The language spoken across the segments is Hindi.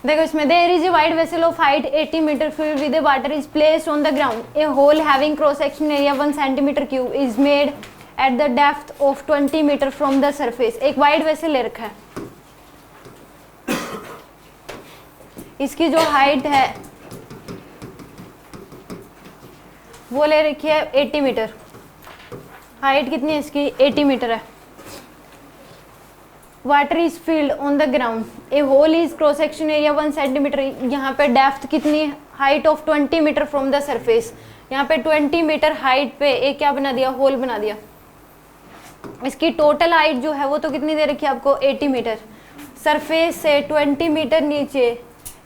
देखो इसमें there is a wide vessel of height 80 meter filled with the water is placed on the ground. A hole having cross section area 1 centimeter cube is made at the depth of 20 meter from the surface. एक वाइड वेसल ले रखा है, इसकी जो हाइट है वो ले रखी है 80 मीटर। हाइट कितनी है इसकी? 80 मीटर है। Water is filled on the ground, a hole is cross section area 1 centimeter, यहाँ पे डेप्थ कितनी? Height of 20 meter from the surface. यहाँ पे 20 मीटर हाइट पे एक क्या बना दिया? होल बना दिया। इसकी टोटल हाइट जो है वो तो कितनी दे रखी है आपको? 80 मीटर। सरफेस से 20 मीटर नीचे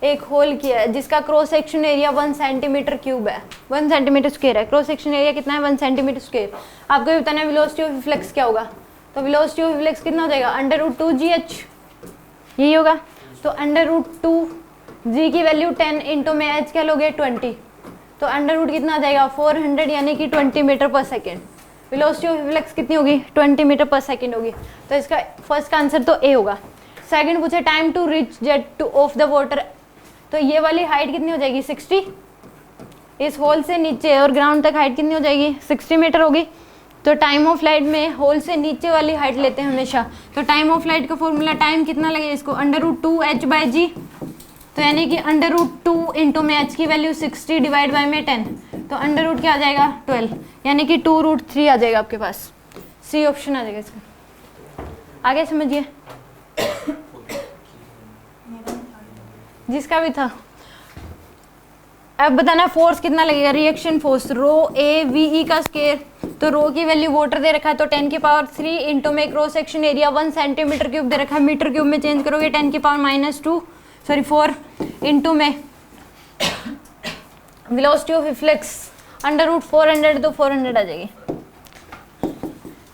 एक होल किया है जिसका cross section area 1 centimetre cube है, 1 सेंटीमीटर स्क्वायर है। क्रॉस सेक्शन एरिया कितना है? 1 सेंटीमीटर स्क्वायर। आपको ये बताना है वेलोसिटी ऑफ रिफ्लेक्स क्या होगा। तो वेलोसिटी ऑफ रिफ्लेक्स कितना हो जाएगा? √2gh, यही होगा। तो √2g की वैल्यू 10 इंटू में h क्या लोगे? 20, तो अंडर कितना आ जाएगा? 400 यानी कि 20 मीटर पर सेकेंड। वेलोसिटी ऑफ रिफ्लेक्स कितनी होगी? 20 मीटर पर सेकेंड होगी। तो इसका फर्स्ट का आंसर तो ए होगा। सेकंड पूछे time to reach jet to of the water, तो ये वाली हाइट कितनी हो जाएगी? 60। इस होल से नीचे और ग्राउंड तक हाइट कितनी हो जाएगी? 60 मीटर होगी। तो टाइम ऑफ फ्लाइट में होल से नीचे वाली हाइट लेते हैं हमेशा। तो टाइम ऑफ फ्लाइट का फॉर्मूला टाइम कितना लगेगा इसको? √2h/g, तो यानी कि √2 इंटू में h की वैल्यू 60 डिवाइड बाई में 10, तो अंडर क्या आ जाएगा? 12, यानी कि 2√3 आ जाएगा आपके पास। सी ऑप्शन आ जाएगा इसका। आगे समझिए, जिसका भी था। अब बताना फोर्स कितना लगेगा? रिएक्शन फोर्स ρAVE का स्क्वायर, तो रो की वैल्यू वाटर दे रखा है तो 10 की पावर 3 इंटू में cross section area 1 centimetre cube दे रखा है, मीटर क्यूब में चेंज करोगे 10 की पावर -4 इंटू में वेलोसिटी ऑफ रिफ्लेक्स √400, तो 400 आ जाएगी।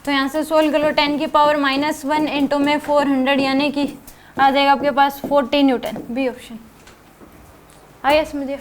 तो यहाँ से सोल्व कर लो, 10 की पावर -1 इंटू में 400 यानी कि आ जाएगा आपके पास 40 न्यूटन। B option. आइए समझिए।